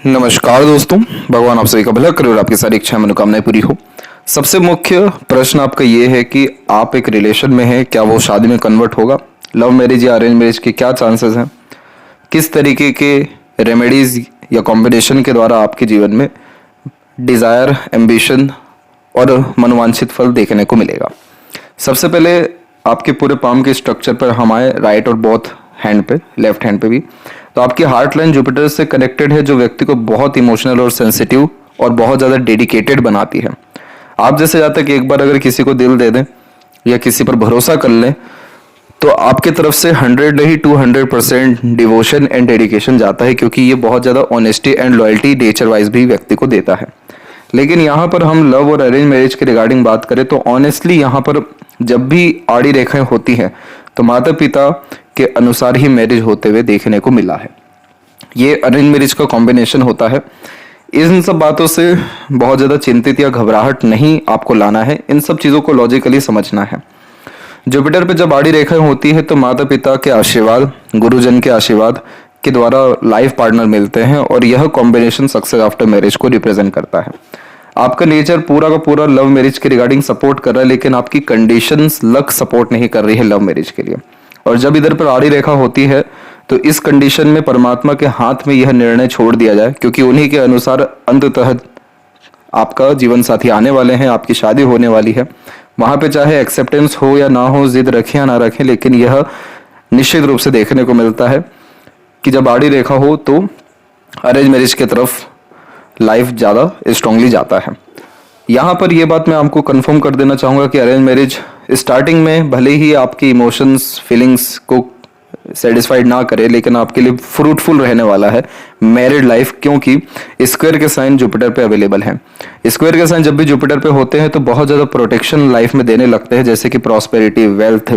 नमस्कार दोस्तों, भगवान आप सभी का भला करे और आपकी सारी इच्छाएं मनोकामनाएं पूरी हो। सबसे मुख्य प्रश्न आपका ये है कि आप एक रिलेशन में हैं, क्या वो शादी में कन्वर्ट होगा? लव मैरिज या अरेंज मैरिज के क्या चांसेस हैं? किस तरीके के रेमेडीज या कॉम्बिनेशन के द्वारा आपके जीवन में डिज़ायर, एम्बिशन और मनोवांछित फल देखने को मिलेगा? सबसे पहले आपके पूरे पाम के स्ट्रक्चर पर हम आए, राइट और बोथ हैंड पे, लेफ्ट हैंड पे भी। तो आपकी हार्ट लाइन जुपिटर से कनेक्टेड है, जो व्यक्ति को बहुत इमोशनल और सेंसिटिव और बहुत ज़्यादा डेडिकेटेड बनाती है। आप जैसे जाते हैं कि एक बार अगर किसी को दिल दे दें या किसी पर भरोसा कर लें तो आपके तरफ से 100 नहीं 200% डिवोशन एंड डेडिकेशन जाता है, क्योंकि ये बहुत ज़्यादा honesty and loyalty nature wise भी व्यक्ति को देता है। लेकिन यहाँ पर हम लव और अरेंज मैरिज के रिगार्डिंग बात करें तो ऑनेस्टली यहाँ पर जब भी आड़ी रेखाएं होती हैं तो माता पिता के अनुसार ही मैरिज होते हुए देखने को मिला है। ये अरेंज मैरिज का कॉम्बिनेशन होता है। इन सब बातों से बहुत ज़्यादा चिंतित या घबराहट नहीं आपको लाना है, इन सब चीज़ों को लॉजिकली समझना है। जुपिटर पे जब आड़ी रेखाएं होती है तो माता पिता के आशीर्वाद, गुरुजन के आशीर्वाद के द्वारा लाइफ पार्टनर मिलते हैं और यह कॉम्बिनेशन सक्सेस आफ्टर मैरिज को रिप्रेजेंट करता है। आपका नेचर पूरा का पूरा लव मैरिज के रिगार्डिंग सपोर्ट कर रहा है, लेकिन आपकी कंडीशंस लक सपोर्ट नहीं कर रही है लव मैरिज के लिए। और जब इधर पर आड़ी रेखा होती है तो इस कंडीशन में परमात्मा के हाथ में यह निर्णय छोड़ दिया जाए, क्योंकि उन्हीं के अनुसार अंततः आपका जीवन साथी आने वाले हैं, आपकी शादी होने वाली है। वहां पे चाहे एक्सेप्टेंस हो या ना हो, जिद रखें या ना रखें, लेकिन यह निश्चित रूप से देखने को मिलता है कि जब आड़ी रेखा हो तो अरेंज मैरिज की तरफ लाइफ ज़्यादा स्ट्रांगली जाता है। यहाँ पर यह बात मैं आपको कंफर्म कर देना चाहूँगा कि अरेंज मैरिज स्टार्टिंग में भले ही आपकी इमोशंस, फीलिंग्स को सेटिस्फाइड ना करे, लेकिन आपके लिए फ्रूटफुल रहने वाला है मैरिड लाइफ, क्योंकि स्क्वायर के साइन जुपिटर पे अवेलेबल हैं। स्क्वायर के साइन जब भी जुपिटर पे होते हैं तो बहुत ज़्यादा प्रोटेक्शन लाइफ में देने लगते हैं, जैसे कि प्रॉस्पेरिटी, वेल्थ,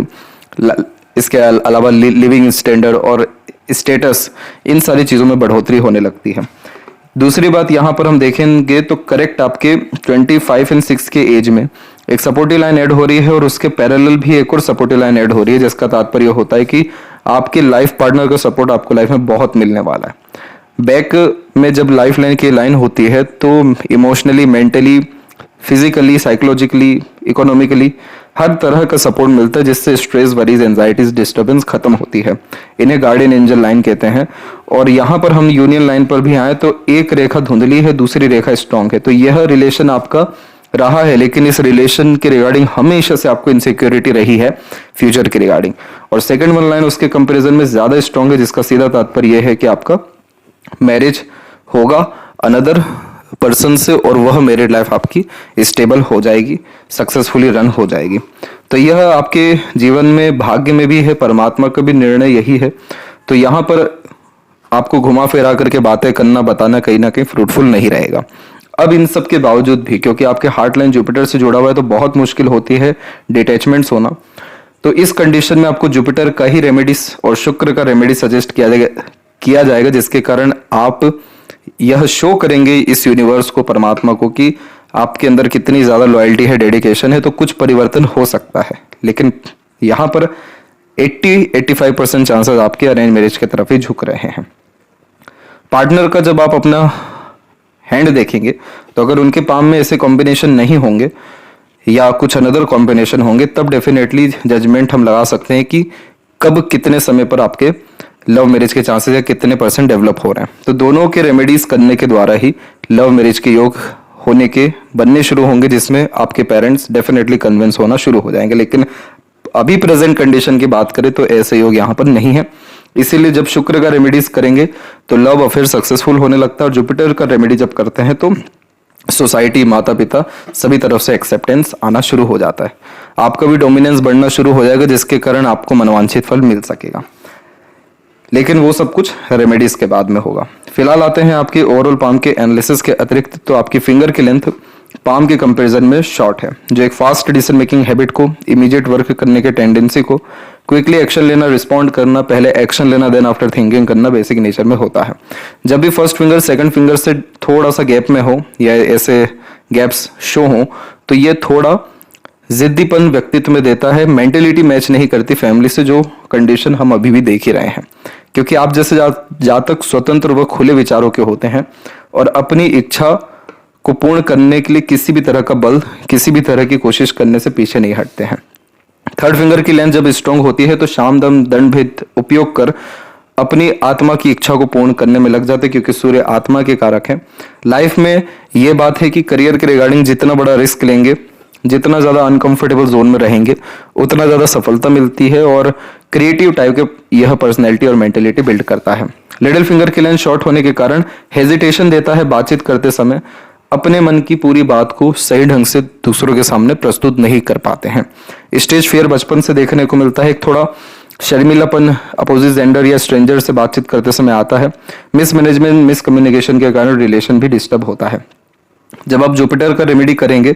इसके अलावा लिविंग स्टैंडर्ड और स्टेटस, इन सारी चीज़ों में बढ़ोतरी होने लगती है। दूसरी बात यहाँ पर हम देखेंगे तो करेक्ट आपके 25 एंड 6 के एज में एक सपोर्टिव लाइन ऐड हो रही है और उसके पैरेलल भी एक और सपोर्टिव लाइन ऐड हो रही है, जिसका तात्पर्य होता है कि आपके लाइफ पार्टनर का सपोर्ट आपको लाइफ में बहुत मिलने वाला है। बैक में जब लाइफ लाइन की लाइन होती है तो emotionally, mentally, physically, psychologically, economically हर तरह का सपोर्ट मिलता है, जिससे स्ट्रेस, वरीज, एंजाइटीज, डिस्टर्बेंस खत्म होती है। इन्हें गार्डियन एंजल लाइन कहते हैं। और यहाँ पर हम यूनियन लाइन पर भी आए तो एक रेखा धुंधली है, दूसरी रेखा स्ट्रांग है, तो यह रिलेशन आपका रहा है, लेकिन इस रिलेशन के रिगार्डिंग हमेशा से आपको इनसिक्योरिटी रही है फ्यूचर के रिगार्डिंग। और सेकंड वन लाइन उसके कंपैरिजन में ज्यादा स्ट्रांग है, जिसका सीधा तात्पर्य यह है कि आपका मैरिज होगा अनदर पर्सन से और वह मैरिड लाइफ आपकी स्टेबल हो जाएगी, सक्सेसफुली रन हो जाएगी। तो यह आपके जीवन में भाग्य में भी है, परमात्मा का भी निर्णय यही है। तो यहाँ पर आपको घुमा फिरा करके बातें करना, बताना कहीं ना कहीं फ्रूटफुल नहीं रहेगा। अब इन सब के बावजूद भी, क्योंकि आपके हार्ट लाइन जुपिटर से जुड़ा हुआ है, तो बहुत मुश्किल होती है डिटैचमेंट्स होना। तो इस कंडीशन में आपको जुपिटर का ही रेमेडीज और शुक्र का रेमेडी सजेस्ट किया जाएगा, जिसके कारण आप यह शो करेंगे इस यूनिवर्स को, परमात्मा को, कि आपके अंदर कितनी ज्यादा लॉयल्टी है, डेडिकेशन है। तो कुछ परिवर्तन हो सकता है, लेकिन यहाँ पर 80-85% चांसेस आपके अरेंज मैरिज की तरफ ही झुक रहे हैं। पार्टनर का जब आप अपना हैंड देखेंगे तो अगर उनके पाम में ऐसे कॉम्बिनेशन नहीं होंगे या कुछ अनदर कॉम्बिनेशन होंगे, तब डेफिनेटली जजमेंट हम लगा सकते हैं कि कब कितने समय पर आपके लव मैरिज के चांसेस या कितने % डेवलप हो रहे हैं। तो दोनों के रेमेडीज करने के द्वारा ही लव मैरिज के योग होने के बनने शुरू होंगे, जिसमें आपके पेरेंट्स डेफिनेटली कन्विंस होना शुरू हो जाएंगे। लेकिन अभी प्रेजेंट कंडीशन की बात करें तो ऐसे योग यहाँ पर नहीं है। इसीलिए जब शुक्र का रेमेडीज करेंगे तो लव अफेयर सक्सेसफुल होने लगता है, और जुपिटर का रेमेडी जब करते हैं तो सोसाइटी, माता पिता, सभी तरफ से एक्सेप्टेंस आना शुरू हो जाता है। आपका भी डोमिनेंस बढ़ना शुरू हो जाएगा, जिसके कारण आपको मनवांछित फल मिल सकेगा। लेकिन वो सब कुछ रेमेडीज के बाद में होगा। फिलहाल आते हैं आपके ओवरऑल पाम के एनालिसिस के अतिरिक्त। तो आपकी फिंगर की लेंथ पाम के कंपैरिजन में शॉर्ट है, जो एक फास्ट डिसीजन मेकिंग हैबिट को, इमीडिएट वर्क करने के टेंडेंसी को, क्विकली एक्शन लेना, रिस्पॉन्ड करना, पहले एक्शन लेना देन आफ्टर थिंकिंग करना बेसिक नेचर में होता है। जब भी फर्स्ट फिंगर सेकंड फिंगर से थोड़ा सा गैप में हो या ऐसे गैप्स शो हो तो ये थोड़ा जिद्दीपन व्यक्तित्व में देता है, मेंटेलिटी मैच नहीं करती फैमिली से, जो कंडीशन हम अभी भी देख ही रहे हैं क्योंकि आप जैसे जातक स्वतंत्र व खुले विचारों के होते हैं और अपनी इच्छा को पूर्ण करने के लिए किसी भी तरह का बल, किसी भी तरह की कोशिश करने से पीछे नहीं हटते हैं। थर्ड फिंगर की लेंथ जब स्ट्रांग होती है तो शाम दम दंड भेद उपयोग कर अपनी आत्मा की इच्छा को पूर्ण करने में लग जाते, क्योंकि सूर्य आत्मा के कारक है। लाइफ में यह बात है कि करियर के रिगार्डिंग जितना बड़ा रिस्क लेंगे, जितना ज्यादा अनकंफर्टेबल जोन में रहेंगे, उतना ज्यादा सफलता मिलती है और क्रिएटिव टाइप के यह पर्सनैलिटी और मेंटेलिटी बिल्ड करता है। लिटिल फिंगर की लेंथ शॉर्ट होने के कारण हेजिटेशन देता है बातचीत करते समय, अपने मन की पूरी बात को सही ढंग से दूसरों के सामने प्रस्तुत नहीं कर पाते हैं। स्टेज फियर बचपन से देखने को मिलता है, एक थोड़ा शर्मिलापन अपोजिट जेंडर या स्ट्रेंजर से बातचीत करते समय आता है। मिसमैनेजमेंट, मिसकम्युनिकेशन के कारण रिलेशन भी डिस्टर्ब होता है। जब आप जुपिटर का रेमेडी करेंगे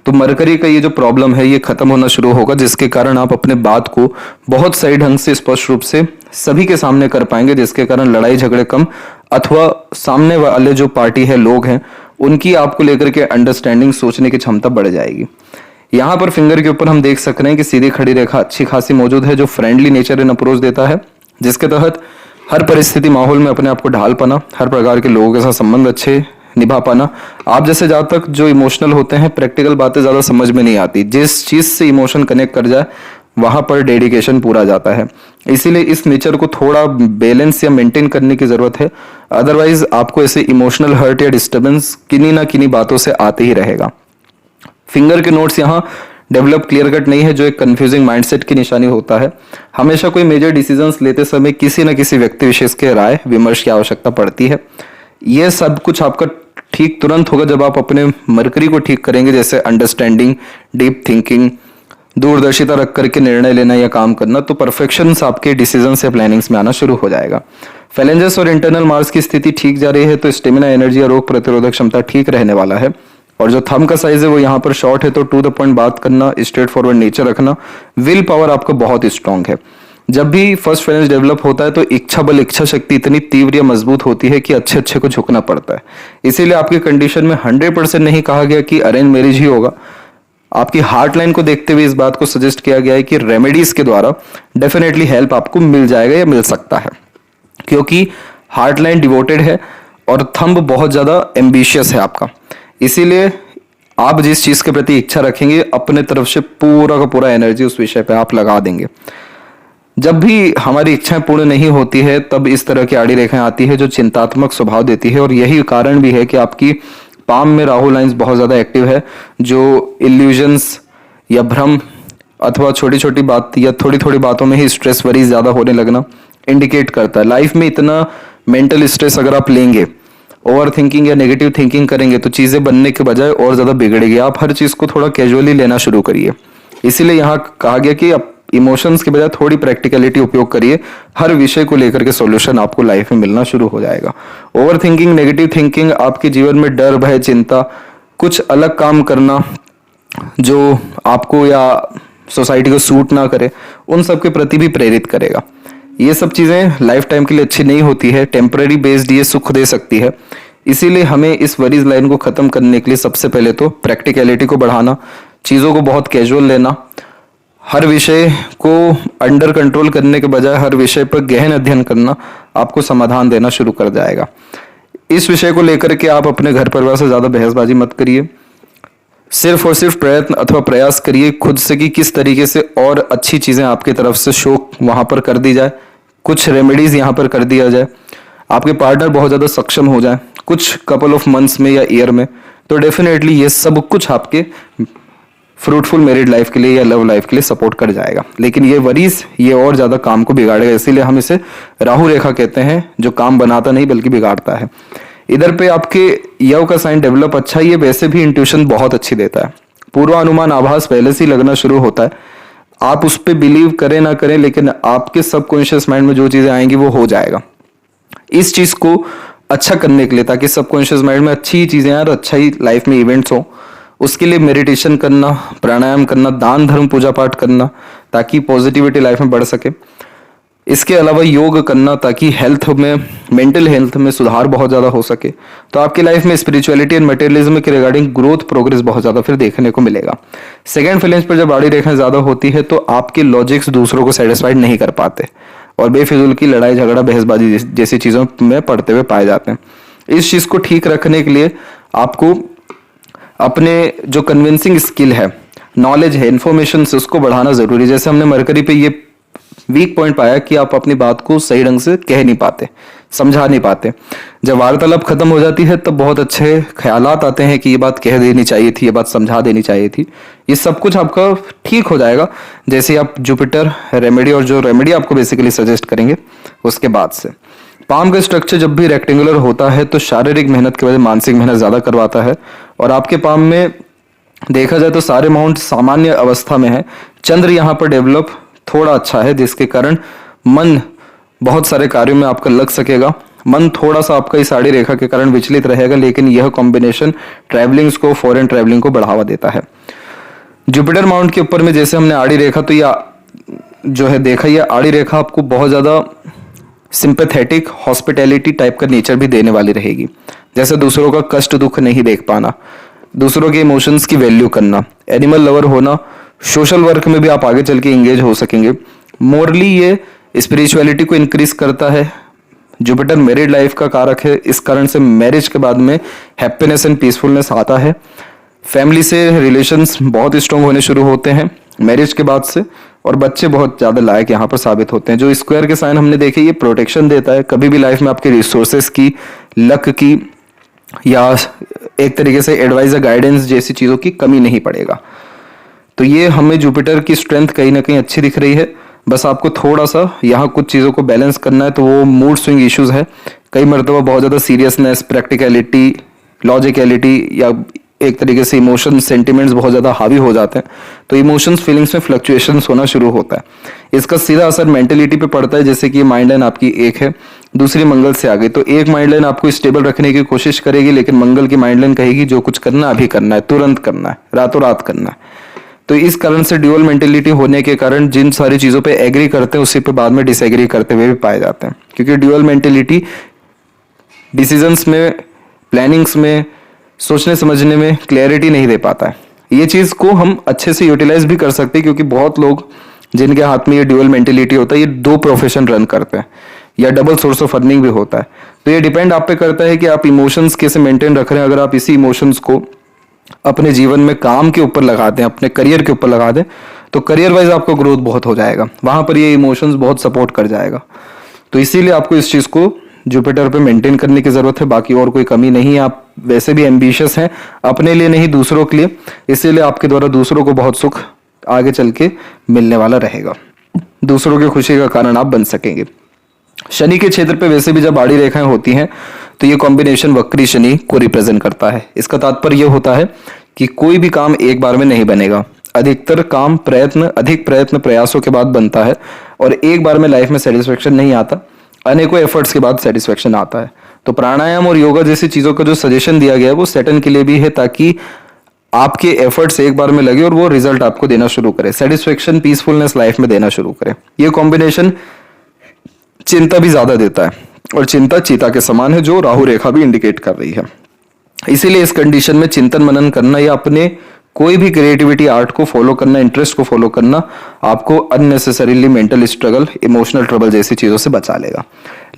तो मरकरी का ये जो प्रॉब्लम है ये खत्म होना शुरू होगा, जिसके कारण आप अपने बात को बहुत सही ढंग से स्पष्ट रूप से सभी के सामने कर पाएंगे, जिसके कारण लड़ाई झगड़े कम, अथवा सामने वाले जो पार्टी है, लोग हैं, उनकी आपको लेकर के अंडरस्टैंडिंग, सोचने की क्षमता बढ़ जाएगी। यहाँ पर फिंगर के ऊपर हम देख सक रहे हैं कि सीधी खड़ी रेखा अच्छी खासी मौजूद है, जो फ्रेंडली नेचर एंड अप्रोच देता है, जिसके तहत हर परिस्थिति माहौल में अपने आप को ढाल पाना, हर प्रकार के लोगों के साथ संबंध अच्छे निभा पाना। आप जैसे जातक जो इमोशनल होते हैं, प्रैक्टिकल बातें ज्यादा समझ में नहीं आती, जिस चीज से इमोशन कनेक्ट कर जाए वहां पर डेडिकेशन पूरा जाता है। इसीलिए इस नेचर को थोड़ा बैलेंस या मेंटेन करने की जरूरत है, अदरवाइज आपको ऐसे इमोशनल हर्ट या डिस्टर्बेंस किन्हीं ना किन्हीं बातों से आते ही रहेगा। फिंगर के नोट्स यहाँ डेवलप क्लियर कट नहीं है, जो एक कंफ्यूजिंग माइंडसेट की निशानी होता है। हमेशा कोई मेजर डिसीजंस लेते समय किसी न किसी व्यक्ति विशेष के राय विमर्श की आवश्यकता पड़ती है। यह सब कुछ आपका ठीक तुरंत होगा जब आप अपने मरकरी को ठीक करेंगे, जैसे अंडरस्टैंडिंग, डीप थिंकिंग, दूरदर्शिता रख करके निर्णय लेना या काम करना, तो परफेक्शन आपके डिसीजन या प्लानिंग्स में आना शुरू हो जाएगा। फैलेंजेस और इंटरनल मार्स की स्थिति ठीक जा रही है तो स्टेमिना, एनर्जी और रोग प्रतिरोधक क्षमता ठीक रहने वाला है। और जो थंब का साइज है वो यहाँ पर शॉर्ट है, तो टू द पॉइंट बात करना, स्ट्रेट फॉरवर्ड नेचर रखना, विल पावर आपका बहुत स्ट्रांग है। जब भी फर्स्ट फैलेंज डेवलप होता है तो इच्छा बल, इच्छा शक्ति इतनी तीव्र या मजबूत होती है कि अच्छे अच्छे को झुकना पड़ता है। इसीलिए आपकी कंडीशन में 100% नहीं कहा गया कि अरेंज मैरिज ही होगा। आपकी हार्ट लाइन को देखते हुए इस बात को सजेस्ट किया गया है कि रेमेडीज के द्वारा डेफिनेटली हेल्प आपको मिल जाएगा या मिल सकता है, क्योंकि हार्ट लाइन डिवोटेड है और थंब बहुत ज्यादा एम्बिशियस है आपका। इसीलिए आप जिस चीज के प्रति इच्छा रखेंगे, अपने तरफ से पूरा का पूरा एनर्जी उस विषय पे आप लगा देंगे। जब भी हमारी इच्छाएं पूर्ण नहीं होती है तब इस तरह की आड़ी रेखाएं आती है जो चिंतात्मक स्वभाव देती है, और यही कारण भी है कि आपकी पाम में राहु लाइंस बहुत ज्यादा एक्टिव है, जो इल्यूजन्स या भ्रम अथवा छोटी छोटी बात या थोड़ी थोड़ी बातों में ही स्ट्रेस वरीज ज्यादा होने लगना इंडिकेट करता है। लाइफ में इतना मेंटल स्ट्रेस अगर आप लेंगे, ओवर थिंकिंग या नेगेटिव थिंकिंग करेंगे, तो चीजें बनने के बजाय और ज्यादा बिगड़ेगी। आप हर चीज को थोड़ा कैजुअली लेना शुरू करिए। इसीलिए यहाँ कहा गया कि आप इमोशंस के बजाय थोड़ी प्रैक्टिकलिटी उपयोग करिए, हर विषय को लेकर के सॉल्यूशन आपको लाइफ में मिलना शुरू हो जाएगा। ओवर थिंकिंग, नेगेटिव थिंकिंग आपके जीवन में डर, भय, चिंता, कुछ अलग काम करना जो आपको या सोसाइटी को सूट ना करे, उन सब के प्रति भी प्रेरित करेगा। ये सब चीजें लाइफ टाइम के लिए अच्छी नहीं होती है, टेम्पररी बेस्ड ये सुख दे सकती है। इसीलिए हमें इस वरीज लाइन को खत्म करने के लिए सबसे पहले तो प्रैक्टिकलिटी को बढ़ाना, चीजों को बहुत कैजुअल लेना, हर विषय को अंडर कंट्रोल करने के बजाय हर विषय पर गहन अध्ययन करना आपको समाधान देना शुरू कर जाएगा। इस विषय को लेकर के आप अपने घर परिवार से ज्यादा बहसबाजी मत करिए, सिर्फ और सिर्फ प्रयत्न अथवा प्रयास करिए खुद से कि किस तरीके से और अच्छी चीजें आपकी तरफ से शो वहां पर कर दी जाए, कुछ रेमेडीज यहाँ पर कर दिया जाए, आपके पार्टनर बहुत ज्यादा सक्षम हो जाए कुछ कपल ऑफ मंथ्स में या ईयर में, तो डेफिनेटली ये सब कुछ आपके फ्रूटफुल मैरिड लाइफ के लिए या लव लाइफ के लिए सपोर्ट कर जाएगा। लेकिन ये वरीज ये और ज्यादा काम को बिगाड़ेगा, इसीलिए हम इसे राहु रेखा कहते हैं, जो काम बनाता नहीं बल्कि बिगाड़ता है। इधर पे आपके यव का साइन डेवलप अच्छा, ये वैसे भी इंट्यूशन बहुत अच्छी देता है, पूर्वानुमान आभास पहले से ही लगना शुरू होता है। आप उस पर बिलीव करें ना करें, लेकिन आपके सबकॉन्शियस माइंड में जो चीजें आएंगी वो हो जाएगा। इस चीज को अच्छा करने के लिए, ताकि सबकॉन्शियस माइंड में अच्छी चीजें आए और अच्छा ही लाइफ में इवेंट्स हो, उसके लिए मेडिटेशन करना, प्राणायाम करना, दान धर्म पूजा पाठ करना, ताकि पॉजिटिविटी लाइफ में बढ़ सके। इसके अलावा योग करना, ताकि हेल्थ में, मेंटल हेल्थ में सुधार बहुत ज़्यादा हो सके। तो आपकी लाइफ में स्पिरिचुअलिटी एंड मटेरियलिज्म के रिगार्डिंग ग्रोथ, प्रोग्रेस बहुत ज़्यादा फिर देखने को मिलेगा। सेकेंड फैलेंज पर जब आड़ी रेखाएं ज़्यादा होती है तो आपके लॉजिक्स दूसरों को सेटिस्फाइड नहीं कर पाते, और बेफिजूल की लड़ाई झगड़ा बहसबाजी जैसी चीज़ों में पड़ते हुए पाए जाते हैं। इस चीज़ को ठीक रखने के लिए आपको अपने जो कन्विंसिंग स्किल है, नॉलेज है, इन्फॉर्मेशन से उसको बढ़ाना जरूरी है। जैसे हमने मरकरी पे ये वीक पॉइंट पाया कि आप अपनी बात को सही ढंग से कह नहीं पाते, समझा नहीं पाते। जब वार्तालाप खत्म हो जाती है तब बहुत अच्छे ख्यालात आते हैं कि ये बात कह देनी चाहिए थी, ये बात समझा देनी चाहिए थी। ये सब कुछ आपका ठीक हो जाएगा जैसे आप जुपिटर रेमेडी और जो रेमेडी आपको बेसिकली सजेस्ट करेंगे उसके बाद से। पाम का स्ट्रक्चर जब भी रेक्टेंगुलर होता है तो शारीरिक मेहनत के वजह मानसिक मेहनत ज़्यादा करवाता है। और आपके पाम में देखा जाए तो सारे माउंट सामान्य अवस्था में है। चंद्र यहाँ पर डेवलप थोड़ा अच्छा है जिसके कारण मन बहुत सारे कार्यों में आपका लग सकेगा। मन थोड़ा सा आपका इस आड़ी रेखा के कारण विचलित रहेगा, लेकिन यह कॉम्बिनेशन ट्रैवलिंग्स को, फॉरेन ट्रैवलिंग को बढ़ावा देता है। जुपिटर माउंट के ऊपर में जैसे हमने आड़ी रेखा, तो यह जो है देखा, यह आड़ी रेखा आपको बहुत ज़्यादा सिंपैथेटिक हॉस्पिटैलिटी टाइप का नेचर भी देने वाली रहेगी। जैसे दूसरों का कष्ट दुख नहीं देख पाना, दूसरों के इमोशंस की वैल्यू करना, एनिमल लवर होना, सोशल वर्क में भी आप आगे चल के इंगेज हो सकेंगे। मोरली ये स्पिरिचुअलिटी को इंक्रीज करता है। जुपिटर मैरिड लाइफ का कारक है, इस कारण से मैरिज के बाद में हैप्पीनेस एंड पीसफुलनेस आता है। फैमिली से रिलेशंस बहुत स्ट्रांग होने शुरू होते हैं मैरिज के बाद से, और बच्चे बहुत ज़्यादा लायक यहाँ पर साबित होते हैं। जो स्क्वायर के साइन हमने देखे, ये प्रोटेक्शन देता है, कभी भी लाइफ में आपके रिसोर्सेस की, लक की या एक तरीके से एडवाइस या गाइडेंस जैसी चीज़ों की कमी नहीं पड़ेगा। तो ये हमें जुपिटर की स्ट्रेंथ कहीं ना कहीं अच्छी दिख रही है। बस आपको थोड़ा सा यहाँ कुछ चीज़ों को बैलेंस करना है, तो वो मूड स्विंग इश्यूज है। कई मरतबा बहुत ज़्यादा सीरियसनेस, प्रैक्टिकलिटी, लॉजिकलिटी या एक तरीके से इमोशन, सेंटिमेंट्स बहुत ज़्यादा हावी हो जाते हैं, तो इमोशंस, फीलिंग्स में फ्लक्चुएशंस होना शुरू होता है। इसका सीधा असर मेंटेलिटी पे पड़ता है। जैसे कि माइंड लाइन आपकी एक है, दूसरी मंगल से आ गई, तो एक माइंड लाइन आपको स्टेबल रखने की कोशिश करेगी, लेकिन मंगल की माइंड लाइन कहेगी जो कुछ करना अभी करना है, तुरंत करना है, रातों रात करना है। तो इस कारण से ड्यूअल मेंटेलिटी होने के कारण जिन सारी चीज़ों पे एग्री करते हैं उसी पे बाद में डिसएग्री करते हुए भी पाए जाते हैं, क्योंकि ड्यूअल मेंटेलिटी डिसीजंस में, प्लानिंग्स में, सोचने समझने में क्लैरिटी नहीं दे पाता है। ये चीज़ को हम अच्छे से यूटिलाइज भी कर सकते हैं, क्योंकि बहुत लोग जिनके हाथ में ये ड्यूअल मेंटेलिटी होता है, ये 2 प्रोफेशन रन करते हैं या डबल सोर्स ऑफ अर्निंग भी होता है। तो ये डिपेंड आप पे करता है कि आप इमोशंस कैसे मेंटेन रख रहे हैं। अगर आप इसी इमोशंस को अपने जीवन में काम के ऊपर लगा दें, अपने करियर के ऊपर लगा दें, तो करियर वाइज आपको ग्रोथ बहुत हो जाएगा, वहां पर ये इमोशंस बहुत सपोर्ट कर जाएगा। तो इसीलिए आपको इस चीज़ को जुपिटर पे मेंटेन करने की ज़रूरत है, बाकी और कोई कमी नहीं है। आप वैसे भी एम्बिशियस हैं, अपने लिए नहीं दूसरों के लिए, इसीलिए आपके द्वारा दूसरों को बहुत सुख आगे चल के मिलने वाला रहेगा, दूसरों की खुशी का कारण आप बन सकेंगे। शनि के क्षेत्र पे वैसे भी जब आड़ी रेखाएं होती हैं तो ये कॉम्बिनेशन वक्री शनि को रिप्रेजेंट करता है। इसका तात्पर्य यह होता है कि कोई भी काम एक बार में नहीं बनेगा, अधिकतर काम अधिक प्रयत्न प्रयासों के बाद बनता है, और एक बार में लाइफ में सेटिस्फेक्शन नहीं आता, अनेकों एफर्ट्स के बाद सेटिस्फेक्शन आता है। तो प्राणायाम और योगा जैसी चीज़ों का जो सजेशन दिया गया है वो सेटन के लिए भी है, ताकि आपके एफर्ट्स एक बार में लगे और वो रिजल्ट आपको देना शुरू करे, सेटिस्फेक्शन, पीसफुलनेस लाइफ में देना शुरू करे। ये कॉम्बिनेशन चिंता भी ज्यादा देता है, और चिंता चीता के समान है, जो राहु रेखा भी इंडिकेट कर रही है। इसीलिए इस कंडीशन में चिंतन मनन करना या अपने कोई भी क्रिएटिविटी, आर्ट को फॉलो करना, इंटरेस्ट को फॉलो करना आपको unnecessarily mental struggle, emotional trouble जैसी चीजों से बचा लेगा।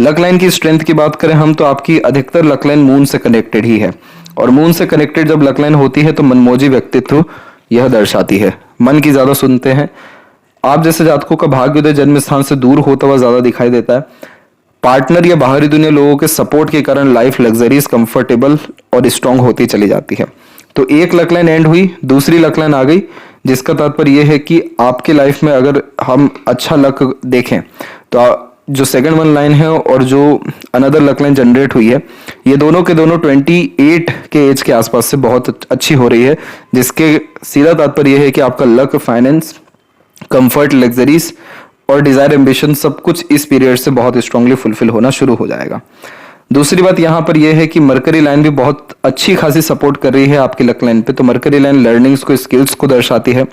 लक लाइन की स्ट्रेंथ की बात करें हम, तो आपकी अधिकतर लक लाइन मून से कनेक्टेड ही है, और मून से कनेक्टेड जब लक लाइन होती है तो मनमोजी व्यक्तित्व यह दर्शाती है। मन की ज्यादा सुनते हैं आप। जैसे जातकों का भाग्योदय जन्म स्थान से दूर होता हुआ ज्यादा दिखाई देता है। पार्टनर या बाहरी दुनिया लोगों के सपोर्ट के कारण लाइफ लग्जरीज, कंफर्टेबल और स्ट्रांग होती चली जाती है। तो एक लक लाइन एंड हुई, दूसरी लक लाइन आ गई, जिसका तात्पर्य यह है कि आपके लाइफ में अगर हम अच्छा लक देखें तो जो सेकंड वन लाइन है और जो अनदर लक लाइन जनरेट हुई है, ये दोनों के दोनों 28 के एज के आसपास से बहुत अच्छी हो रही है, जिसके सीधा तात्पर्य यह है कि आपका लक, फाइनेंस, कंफर्ट, लग्जरीज और डिजायर, एम्बिशन सब कुछ इस पीरियड से बहुत स्ट्रांगली फुलफिल होना शुरू हो जाएगा। दूसरी बात यहाँ पर यह है कि मरकरी लाइन भी बहुत अच्छी खासी सपोर्ट कर रही है आपकी लक लाइन पे। तो मरकरी लाइन लर्निंग्स को, स्किल्स को दर्शाती है।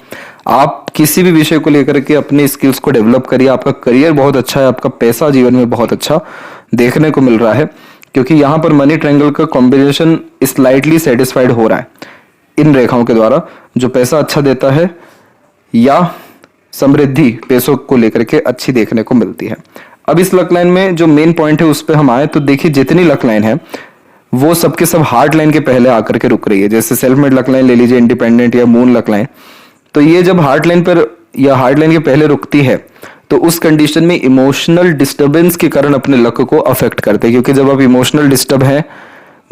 आप किसी भी विषय को लेकर के अपने स्किल्स को डेवलप करिए, आपका करियर बहुत अच्छा है, आपका पैसा जीवन में बहुत अच्छा देखने को मिल रहा है, क्योंकि यहाँ पर मनी ट्रायंगल का कॉम्बिनेशन स्लाइटली सेटिस्फाइड हो रहा है इन रेखाओं के द्वारा, जो पैसा अच्छा देता है या समृद्धि पैसों को लेकर के अच्छी देखने को मिलती है। अब इस लक लाइन में जो मेन पॉइंट है उस पर हम आए तो देखिए जितनी लक लाइन है वो सबके सब हार्ट लाइन के पहले आकर के रुक रही है। जैसे सेल्फ मेड लक लाइन ले लीजिए, इंडिपेंडेंट या मून लक लाइन, तो ये जब हार्ट लाइन पर या हार्ट लाइन के पहले रुकती है तो उस कंडीशन में इमोशनल डिस्टर्बेंस के कारण अपने लक को अफेक्ट करते हैं। क्योंकि जब आप इमोशनल डिस्टर्ब हैं,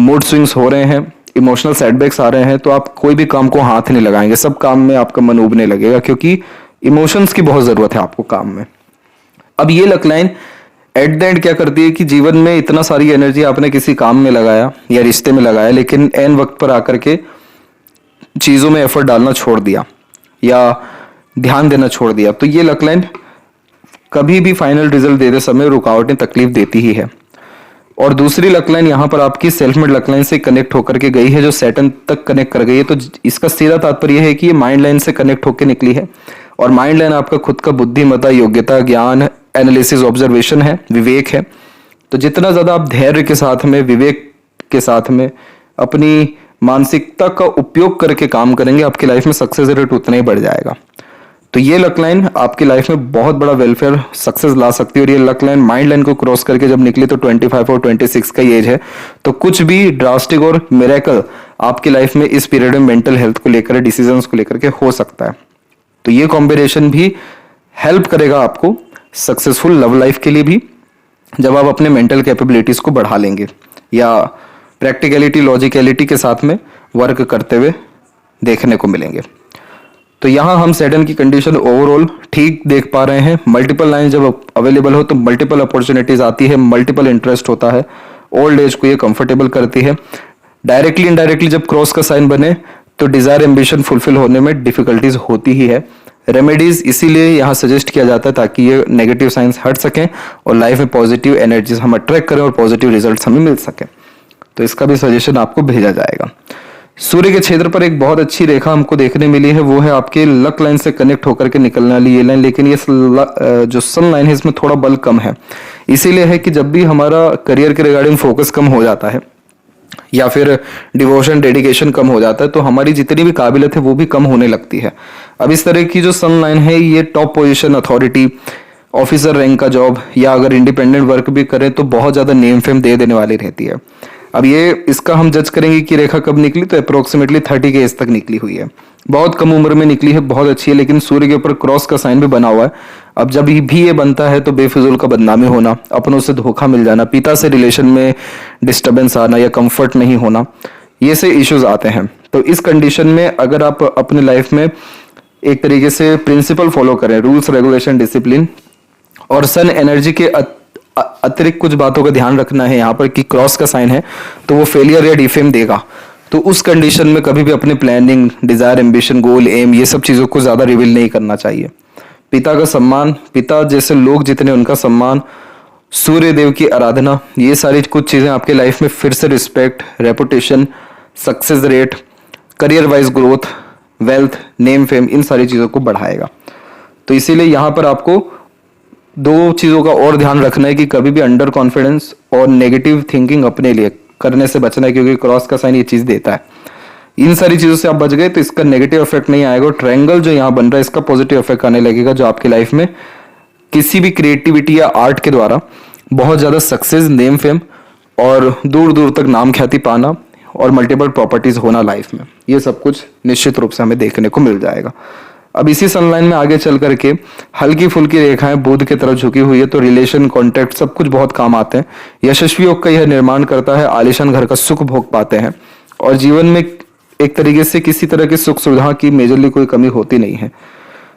मूड स्विंग्स हो रहे हैं, इमोशनल सेटबैक्स आ रहे हैं, तो आप कोई भी काम को हाथ नहीं लगाएंगे, सब काम में आपका मन उबने लगेगा, क्योंकि इमोशंस की बहुत जरूरत है आपको काम में। अब ये luck line at the end क्या करती है कि जीवन में इतना सारी एनर्जी आपने किसी काम में लगाया या रिश्ते में लगाया, लेकिन एन वक्त पर आकर के चीजों में एफर्ट डालना छोड़ दिया या ध्यान देना छोड़ दिया, तो ये लक लाइन कभी भी फाइनल रिजल्ट देते समय रुकावटें तकलीफ देती ही है। और दूसरी लक लाइन यहाँ पर आपकी सेल्फ मेड लक लाइन से कनेक्ट होकर के गई है, जो सैटर्न तक कनेक्ट कर गई है। तो इसका सीधा तात्पर्य है कि ये माइंड लाइन से कनेक्ट होकर निकली है, और माइंड लाइन आपका खुद का बुद्धिमत्ता, योग्यता, ज्ञान, एनालिसिस, ऑब्जर्वेशन है, विवेक है। तो जितना ज्यादा आप धैर्य के साथ में, विवेक के साथ में अपनी मानसिकता का उपयोग करके काम करेंगे, आपकी लाइफ में सक्सेस रेट उतना ही बढ़ जाएगा। तो ये लक लाइन आपकी लाइफ में बहुत बड़ा वेलफेयर, सक्सेस ला सकती है। और ये लक लाइन माइंड लाइन को क्रॉस करके जब निकली तो 25 और 26 का एज है, तो कुछ भी ड्रास्टिक और मिरेकल आपकी लाइफ में इस पीरियड में मेंटल हेल्थ को लेकर, डिसीजंस को लेकर के हो सकता है। तो ये कॉम्बिनेशन भी हेल्प करेगा आपको सक्सेसफुल लव लाइफ के लिए भी, जब आप अपने मेंटल कैपेबिलिटीज को बढ़ा लेंगे या प्रैक्टिकलिटी, लॉजिकलिटी के साथ में वर्क करते हुए देखने को मिलेंगे। तो यहाँ हम सैटर्न की कंडीशन ओवरऑल ठीक देख पा रहे हैं। मल्टीपल लाइन जब अवेलेबल हो तो मल्टीपल अपॉर्चुनिटीज आती है, मल्टीपल इंटरेस्ट होता है, ओल्ड एज को ये कंफर्टेबल करती है। डायरेक्टली इनडायरेक्टली जब क्रॉस का साइन बने तो डिजायर एम्बिशन फुलफिल होने में डिफिकल्टीज होती ही है। रेमेडीज इसीलिए यहाँ सजेस्ट किया जाता है ताकि ये नेगेटिव साइंस हट सकें और लाइफ में पॉजिटिव एनर्जीज हम अट्रैक्ट करें और पॉजिटिव रिजल्ट्स हमें मिल सके। तो इसका भी सजेशन आपको भेजा जाएगा। सूर्य के क्षेत्र पर एक बहुत अच्छी रेखा हमको देखने मिली है, वो है आपके लक लाइन से कनेक्ट होकर के निकलने वाली ये लाइन। लेकिन ये जो सन लाइन है इसमें थोड़ा बल कम है, इसीलिए है कि जब भी हमारा करियर के रिगार्डिंग फोकस कम हो जाता है या फिर डिवोशन, डेडिकेशन कम हो जाता है, तो हमारी जितनी भी काबिलियत है वो भी कम होने लगती है। अब इस तरह की जो सन लाइन है ये top position, authority, officer rank का जॉब या अगर इंडिपेंडेंट वर्क भी करें तो बहुत ज़्यादा नेम फेम दे देने वाली रहती है। अब ये इसका हम जज करेंगे कि रेखा कब निकली, तो अप्रोक्सीमेटली 30 के एज तक निकली हुई है, बहुत कम उम्र में निकली है, बहुत अच्छी है। लेकिन सूर्य के ऊपर क्रॉस का साइन भी बना हुआ है। अब जब भी ये बनता है तो बेफिजूल का बदनामी होना, अपनों से धोखा मिल जाना, पिता से रिलेशन में डिस्टर्बेंस आना या कंफर्ट नहीं होना, ये से इश्यूज आते हैं। तो इस कंडीशन में अगर आप अपने लाइफ में एक तरीके से प्रिंसिपल फॉलो करें, रूल्स, रेगुलेशन, डिसिप्लिन, और सन एनर्जी के अतिरिक्त कुछ बातों का ध्यान रखना है यहाँ पर कि क्रॉस का साइन है तो वो फेलियर या डिफेम देगा, तो उस कंडीशन में कभी भी अपने प्लानिंग, डिजायर, एम्बिशन, गोल, एम, ये सब चीज़ों को ज़्यादा रिवील नहीं करना चाहिए। पिता का सम्मान, पिता जैसे लोग जितने उनका सम्मान, सूर्य देव की आराधना, ये सारी कुछ चीज़ें आपके लाइफ में फिर से respect, reputation, success rate, career wise growth, wealth, name fame, इन सारी चीज़ों को बढ़ाएगा। तो इसीलिए यहाँ पर आपको दो चीज़ों का और ध्यान रखना है कि कभी भी अंडर कॉन्फिडेंस और नेगेटिव थिंकिंग अपने लिए करने से बचना है, क्योंकि क्रॉस का साइन ये चीज़ देता है। इन सारी चीज़ों से आप बच गए तो इसका नेगेटिव इफेक्ट नहीं आएगा, और ट्रायंगल जो यहाँ बन रहा है इसका पॉजिटिव इफेक्ट आने लगेगा, जो आपकी लाइफ में किसी भी क्रिएटिविटी या आर्ट के द्वारा बहुत ज़्यादा सक्सेस, नेम फेम और दूर दूर तक नाम ख्याति पाना और मल्टीपल प्रॉपर्टीज होना लाइफ में, ये सब कुछ निश्चित रूप से हमें देखने को मिल जाएगा। अब इसी सनलाइन में आगे चल करके हल्की फुल्की रेखाएं बुध की तरफ झुकी हुई है, तो रिलेशन, कॉन्टैक्ट सब कुछ बहुत काम आते हैं। यशस्वी योग का यह निर्माण करता है, आलिशान घर का सुख भोग पाते हैं और जीवन में एक तरीके से किसी तरह की सुख सुविधा की मेजरली कोई कमी होती नहीं है।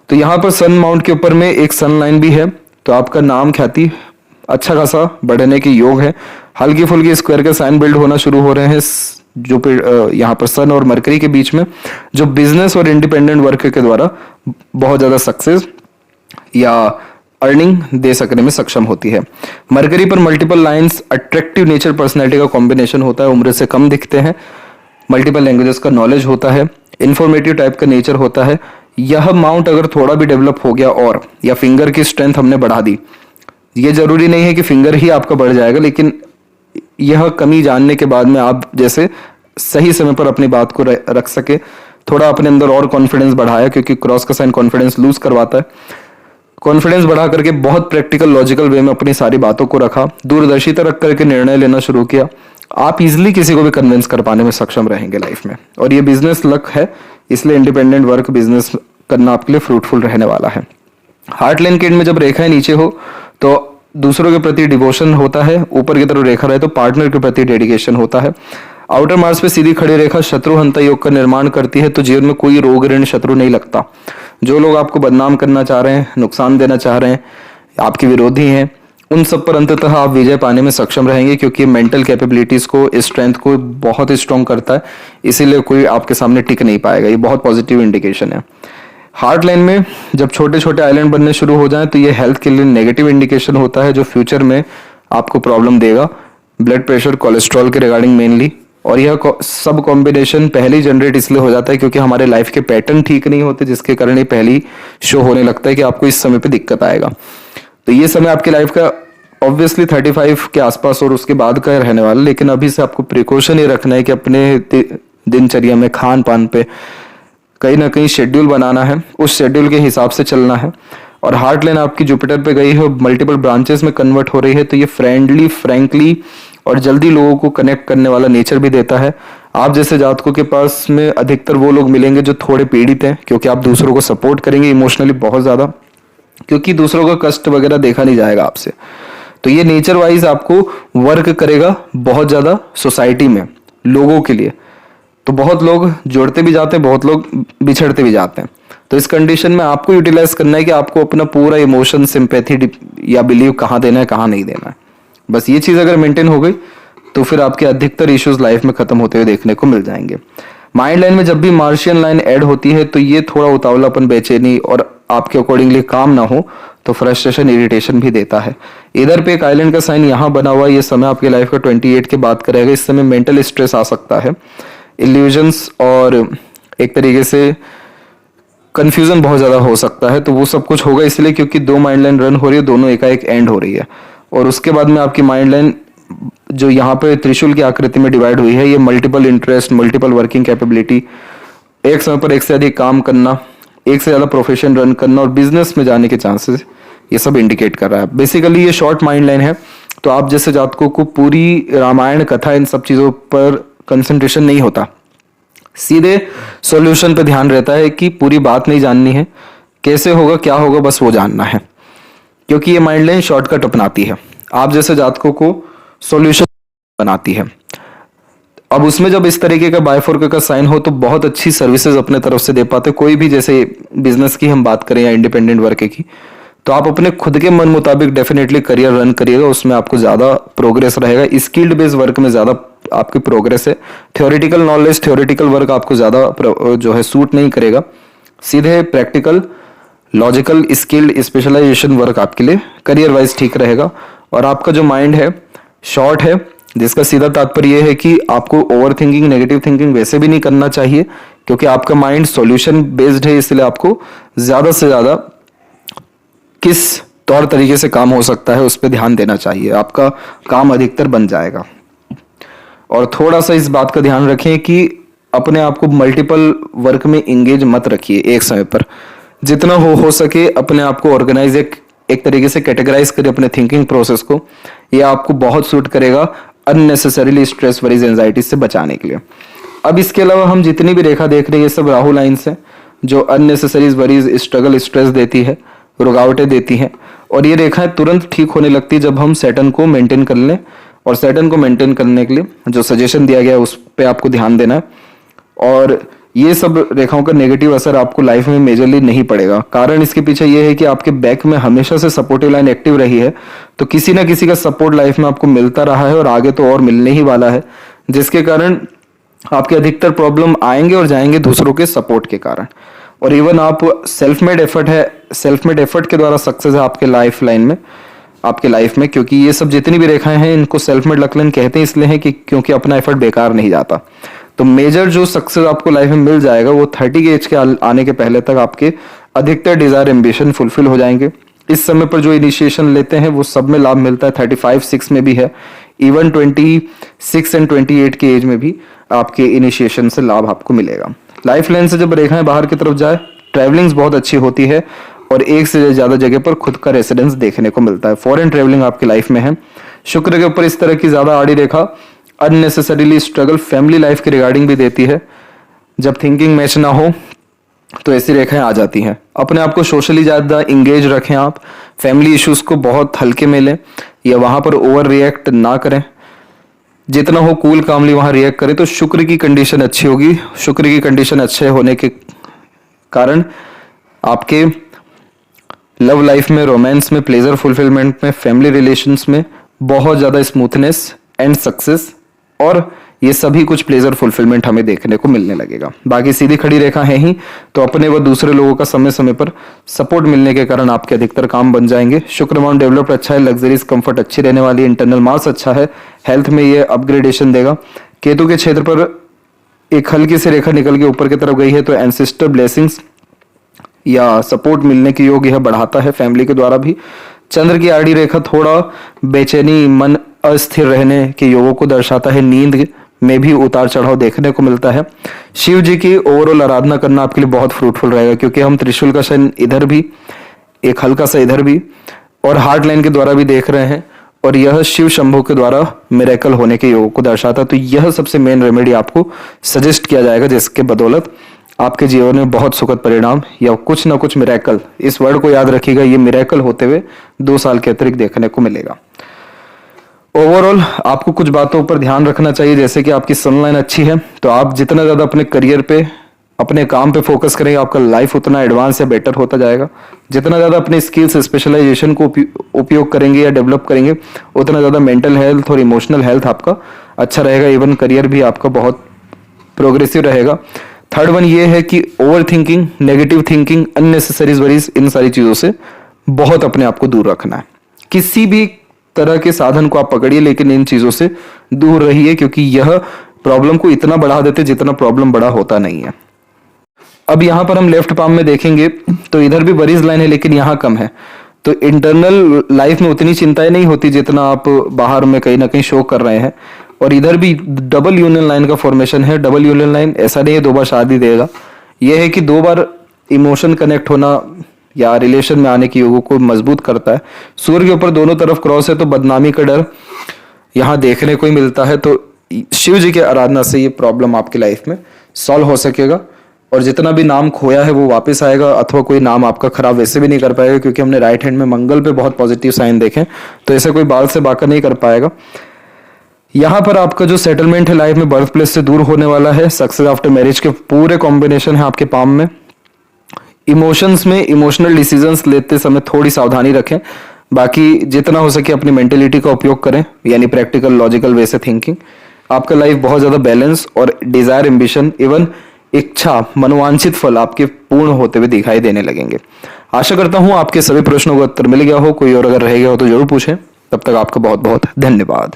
तो यहाँ पर सन माउंट के ऊपर में एक सन लाइन भी है, तो आपका नाम ख्याति अच्छा खासा बढ़ने की योग है। हल्की फुल्की स्क्वायर के साइन बिल्ड होना शुरू हो रहे हैं जो यहाँ पर सन और मरकरी के बीच में, जो बिजनेस और इंडिपेंडेंट वर्क के द्वारा बहुत ज्यादा सक्सेस या अर्निंग दे सकने में सक्षम होती है। मरकरी पर multiple lines attractive nature personality का कॉम्बिनेशन होता है, उम्र से कम दिखते हैं, मल्टीपल लैंग्वेजेस का नॉलेज होता है, इंफॉर्मेटिव टाइप का नेचर होता है। यह माउंट अगर थोड़ा भी डेवलप हो गया और या फिंगर की स्ट्रेंथ हमने बढ़ा दी, ये जरूरी नहीं है कि फिंगर ही आपका बढ़ जाएगा, लेकिन यह कमी जानने के बाद में आप जैसे सही समय पर अपनी बात को रख सके, थोड़ा अपने अंदर और कॉन्फिडेंस बढ़ाया, क्योंकि क्रॉस का साइन कॉन्फिडेंस लूज करवाता है। कॉन्फिडेंस बढ़ा करके बहुत प्रैक्टिकल लॉजिकल वे में अपनी सारी बातों को रखा, दूरदर्शिता रख करके निर्णय लेना शुरू किया, आप इजिली किसी को भी कन्विंस कर पाने में सक्षम रहेंगे लाइफ में। और ये बिजनेस लक है, इसलिए इंडिपेंडेंट वर्क बिजनेस करना आपके लिए फ्रूटफुल रहने वाला है। हार्ट लाइन के एंड में जब रेखाएं नीचे हो तो दूसरों के प्रति डिवोशन होता है, ऊपर की तरफ रेखा रहे तो पार्टनर के प्रति डेडिकेशन होता है। आउटर मार्स पे सीधी खड़ी रेखा शत्रु हंता योग का निर्माण करती है, तो जीवन में कोई रोग ऋण शत्रु नहीं लगता। जो लोग आपको बदनाम करना चाह रहे हैं, नुकसान देना चाह रहे हैं, आपके विरोधी हैं, उन सब पर अंततः आप विजय पाने में सक्षम रहेंगे, क्योंकि मेंटल कैपेबिलिटीज को, स्ट्रेंथ को बहुत स्ट्रॉन्ग करता है, इसीलिए कोई आपके सामने टिक नहीं पाएगा। ये बहुत पॉजिटिव इंडिकेशन है। हार्ट लाइन में जब छोटे छोटे आइलैंड बनने शुरू हो जाएं तो ये हेल्थ के लिए नेगेटिव इंडिकेशन होता है, जो फ्यूचर में आपको प्रॉब्लम देगा, ब्लड प्रेशर, कोलेस्ट्रॉल के रिगार्डिंग मेनली। और यह सब कॉम्बिनेशन पहले ही जनरेट इसलिए हो जाता है क्योंकि हमारे लाइफ के पैटर्न ठीक नहीं होते, जिसके कारण ये पहली शो होने लगता है कि आपको इस समय पे दिक्कत आएगा। तो ये समय आपकी लाइफ का ऑब्वियसली 35 के आसपास और उसके बाद का रहने वाला, लेकिन अभी से आपको प्रिकॉशन ये रखना है कि अपने दिनचर्या में, खान पान पे कहीं ना कहीं शेड्यूल बनाना है, उस शेड्यूल के हिसाब से चलना है। और हार्ट लाइन आपकी जुपिटर पे गई है, मल्टीपल ब्रांचेस में कन्वर्ट हो रही है, तो ये फ्रेंडली, फ्रैंकली और जल्दी लोगों को कनेक्ट करने वाला नेचर भी देता है। आप जैसे जातकों के पास में अधिकतर वो लोग मिलेंगे जो थोड़े पीड़ित हैं, क्योंकि आप दूसरों को सपोर्ट करेंगे इमोशनली बहुत ज़्यादा, क्योंकि दूसरों का कष्ट वगैरह देखा नहीं जाएगा आपसे। तो ये नेचर वाइज आपको वर्क करेगा बहुत ज़्यादा सोसाइटी में लोगों के लिए। तो बहुत लोग जुड़ते भी जाते हैं, बहुत लोग बिछड़ते भी जाते हैं। तो इस कंडीशन में आपको यूटिलाइज करना है कि आपको अपना पूरा इमोशन, सिंपैथी या बिलीव कहाँ देना है, कहाँ नहीं देना है। बस ये चीज़ अगर मेंटेन हो गई तो फिर आपके अधिकतर इश्यूज लाइफ में खत्म होते हुए देखने को मिल जाएंगे। माइंड लाइन में जब भी मार्शियन लाइन ऐड होती है तो ये थोड़ा उतावलापन, बेचैनी और आपके अकॉर्डिंगली काम ना हो तो फ्रस्ट्रेशन, इरिटेशन भी देता है। इधर पे एक आइलैंड का साइन यहाँ बना हुआ है, ये समय आपकी लाइफ का 28 के बाद करेगा। इस समय मेंटल स्ट्रेस आ सकता है, इल्यूजन्स और एक तरीके से कंफ्यूजन बहुत ज़्यादा हो सकता है। तो वो सब कुछ होगा इसलिए क्योंकि दो माइंड लाइन रन हो रही है, दोनों एकाएक एंड हो रही है। और उसके बाद में आपकी माइंड लाइन जो यहाँ पे त्रिशूल की आकृति में डिवाइड हुई है, ये multiple interest, multiple working capability, एक समय पर एक से अधिक काम करना, एक से ज़्यादा प्रोफेशन रन करना और बिजनेस में जाने के चांसेस, ये सब इंडिकेट कर रहा है। बेसिकली ये शॉर्ट माइंड लाइन है, तो आप जैसे जातकों को पूरी रामायण कथा इन सब चीज़ों पर कंसंट्रेशन नहीं होता, सीधे सॉल्यूशन पे ध्यान रहता है कि पूरी बात नहीं जाननी है, कैसे होगा, क्या होगा, बस वो जानना है। क्योंकि ये माइंड लाइन शॉर्टकट अपनाती है, आप जैसे जातकों को सॉल्यूशन बनाती है। अब उसमें जब इस तरीके का बायफोर्क का साइन हो तो बहुत अच्छी सर्विसेज अपने तरफ से दे पाते। कोई भी, जैसे बिजनेस की हम बात करें या इंडिपेंडेंट वर्क की, तो आप अपने खुद के मन मुताबिक डेफिनेटली करियर रन करिएगा, उसमें आपको ज़्यादा प्रोग्रेस रहेगा। स्किल्ड बेस्ड वर्क में ज़्यादा आपकी प्रोग्रेस है। थ्योरेटिकल नॉलेज, थ्योरेटिकल वर्क आपको ज़्यादा जो है सूट नहीं करेगा। सीधे practical, logical, skilled, specialization work आपके लिए करियर वाइज ठीक रहेगा। और आपका जो माइंड है शॉर्ट है, जिसका सीधा तात्पर्य यह है कि आपको ओवर थिंकिंग, नेगेटिव थिंकिंग वैसे भी नहीं करना चाहिए, क्योंकि आपका माइंड सॉल्यूशन बेस्ड है। इसलिए आपको ज़्यादा से ज़्यादा किस तौर तरीके से काम हो सकता है उस पर ध्यान देना चाहिए, आपका काम अधिकतर बन जाएगा। और थोड़ा सा इस बात का ध्यान रखें कि अपने आप को मल्टीपल वर्क में इंगेज मत रखिए एक समय पर। जितना हो सके अपने आप को ऑर्गेनाइज, एक तरीके से कैटेगराइज करिए अपने थिंकिंग प्रोसेस को। यह आपको बहुत सूट करेगा अननेसेसरीली स्ट्रेस, वरीज, एंजाइटी से बचाने के लिए। अब इसके अलावा हम जितनी भी रेखा देख रहे हैं, ये सब राहु लाइन्स हैं जो अननेसेसरी वरीज, स्ट्रगल, स्ट्रेस देती है, रुकावटें देती हैं। और ये रेखाएं तुरंत ठीक होने लगती है जब हम सैटर्न को मेंटेन कर लें। और सैटर्न को मेंटेन करने के लिए जो सजेशन दिया गया है उस पर आपको ध्यान देना है। और ये सब रेखाओं का नेगेटिव असर आपको लाइफ में मेजरली नहीं पड़ेगा। कारण इसके पीछे ये है कि आपके बैक में हमेशा से सपोर्टिव लाइन एक्टिव रही है, तो किसी ना किसी का सपोर्ट लाइफ में आपको मिलता रहा है और आगे तो और मिलने ही वाला है, जिसके कारण आपके अधिकतर प्रॉब्लम आएंगे और जाएंगे दूसरों के सपोर्ट के कारण। और इवन आप सेल्फ मेड एफर्ट के द्वारा सक्सेस है आपके लाइफ लाइन में, आपके लाइफ में। क्योंकि ये सब जितनी भी रेखाएं हैं इनको सेल्फ मेड लक लाइन कहते हैं, इसलिए है कि क्योंकि अपना एफर्ट बेकार नहीं जाता। तो मेजर जो सक्सेस आपको लाइफ में मिल जाएगा वो 30 के एज के आने के पहले तक आपके अधिकतर डिजायर, एम्बिशन फुलफिल हो जाएंगे। इस समय पर जो इनिशिएशन लेते हैं वो सब में लाभ मिलता है। 35-6 में भी है, इवन 26 एंड 28 के एज में भी आपके इनिशिएशन से लाभ आपको मिलेगा। लाइफ लाइन से जब रेखाएं बाहर की तरफ जाए, ट्रैवलिंग्स बहुत अच्छी होती है और एक से ज़्यादा जगह पर खुद का रेसिडेंस देखने को मिलता है। फॉरेन ट्रेवलिंग आपकी लाइफ में है। शुक्र के ऊपर इस तरह की ज़्यादा आड़ी रेखा अननेसेसरीली स्ट्रगल फैमिली लाइफ के रिगार्डिंग भी देती है। जब थिंकिंग मैच ना हो तो ऐसी रेखाएं आ जाती हैं। अपने आप को सोशली ज़्यादा इंगेज रखें आप, फैमिली इश्यूज़ को बहुत हल्के में लें या वहाँ पर ओवर रिएक्ट ना करें, जितना हो कूल कामली वहाँ रिएक्ट करें तो शुक्र की कंडीशन अच्छी होगी। शुक्र की कंडीशन अच्छे होने के कारण आपके लव लाइफ में, रोमांस में, प्लेजर फुलफिलमेंट में, फैमिली रिलेशंस में बहुत ज़्यादा स्मूथनेस एंड सक्सेस और ये सभी कुछ प्लेजर फुलफिलमेंट हमें देखने को मिलने लगेगा। बाकी सीधी खड़ी रेखा है ही तो अपने व दूसरे लोगों का समय समय पर सपोर्ट मिलने के कारण आपके अधिकतर काम बन जाएंगे। शुक्र माउंट डेवलप्ड अच्छा है, लग्जरीज कंफर्ट अच्छी रहने वाली है, इंटरनल मास अच्छा है, हेल्थ में ये अपग्रेडेशन देगा। केतु के क्षेत्र पर एक हल्की सी रेखा निकल के ऊपर की तरफ गई है तो एंसेस्टर ब्लेसिंग्स या सपोर्ट मिलने के योग यह बढ़ाता है फैमिली के द्वारा भी। चंद्र की आड़ी रेखा थोड़ा बेचैनी, मन अस्थिर रहने के योगों को दर्शाता है। नींद में भी उतार चढ़ाव देखने को मिलता है। शिव जी की ओवरऑल आराधना करना आपके लिए बहुत फ्रूटफुल रहेगा क्योंकि हम त्रिशूल का शयन इधर भी, एक हल्का सा इधर भी और हार्ट लाइन के द्वारा भी देख रहे हैं और यह शिव शंभु के द्वारा मिरेकल होने के योग को दर्शाता है। तो यह सबसे मेन रेमेडी आपको सजेस्ट किया जाएगा जिसके बदौलत आपके जीवन में बहुत सुखद परिणाम या कुछ ना कुछ मिरेकल, इस वर्ड को याद रखिएगा, ये मिरेकल होते हुए 2 साल के अतिरिक्त देखने को मिलेगा। ओवरऑल आपको कुछ बातों पर ध्यान रखना चाहिए, जैसे कि आपकी सनलाइन अच्छी है तो आप जितना ज़्यादा अपने करियर पे, अपने काम पे फोकस करेंगे आपका लाइफ उतना एडवांस या बेटर होता जाएगा। जितना ज़्यादा अपने स्किल्स स्पेशलाइजेशन को उपयोग करेंगे या डेवलप करेंगे उतना ज़्यादा मेंटल हेल्थ और इमोशनल हेल्थ आपका अच्छा रहेगा। इवन करियर भी आपका बहुत प्रोग्रेसिव रहेगा। थर्ड वन ये है कि overthinking, negative thinking, unnecessary worries, इन सारी चीज़ों से बहुत अपने आप को दूर रखना है। किसी भी तरह के साधन को आप पकड़िए लेकिन इन चीज़ों से दूर रहिए क्योंकि यह प्रॉब्लम को इतना बढ़ा देते जितना प्रॉब्लम बड़ा होता नहीं है। अब यहाँ पर हम लेफ्ट पाम में देखेंगे तो इधर भी वरीज लाइन है लेकिन यहाँ कम है। तो इंटरनल लाइफ में उतनी चिंताएं नहीं होती जितना आप बाहर में कहीं ना कहीं शो कर रहे हैं। और इधर भी डबल यूनियन लाइन का फॉर्मेशन है। डबल यूनियन लाइन ऐसा नहीं है 2 बार शादी देगा, यह है कि 2 बार इमोशन कनेक्ट होना या रिलेशन में आने की योगों को मजबूत करता है। सूर्य के ऊपर दोनों तरफ क्रॉस है तो बदनामी का डर यहाँ देखने को ही मिलता है। तो शिव जी के आराधना से ये प्रॉब्लम आपकी लाइफ में सॉल्व हो सकेगा और जितना भी नाम खोया है वो वापस आएगा अथवा कोई नाम आपका खराब वैसे भी नहीं कर पाएगा क्योंकि हमने राइट हैंड में मंगल पे बहुत पॉजिटिव साइन देखे तो ऐसे कोई बाल से बाका नहीं कर पाएगा। यहाँ पर आपका जो सेटलमेंट है लाइफ में बर्थ प्लेस से दूर होने वाला है। सक्सेस आफ्टर मैरिज के पूरे कॉम्बिनेशन है आपके पाम में। इमोशंस में इमोशनल डिसीजंस लेते समय थोड़ी सावधानी रखें। बाकी जितना हो सके अपनी मेंटेलिटी का उपयोग करें यानी प्रैक्टिकल लॉजिकल वे से थिंकिंग। आपका लाइफ बहुत ज़्यादा बैलेंस और डिजायर, एम्बिशन, इवन इच्छा, मनोवांछित फल आपके पूर्ण होते हुए दिखाई देने लगेंगे। आशा करता हूँ आपके सभी प्रश्नों का उत्तर मिल गया हो। कोई और अगर रह गया हो तो जरूर पूछें। तब तक आपका बहुत बहुत धन्यवाद।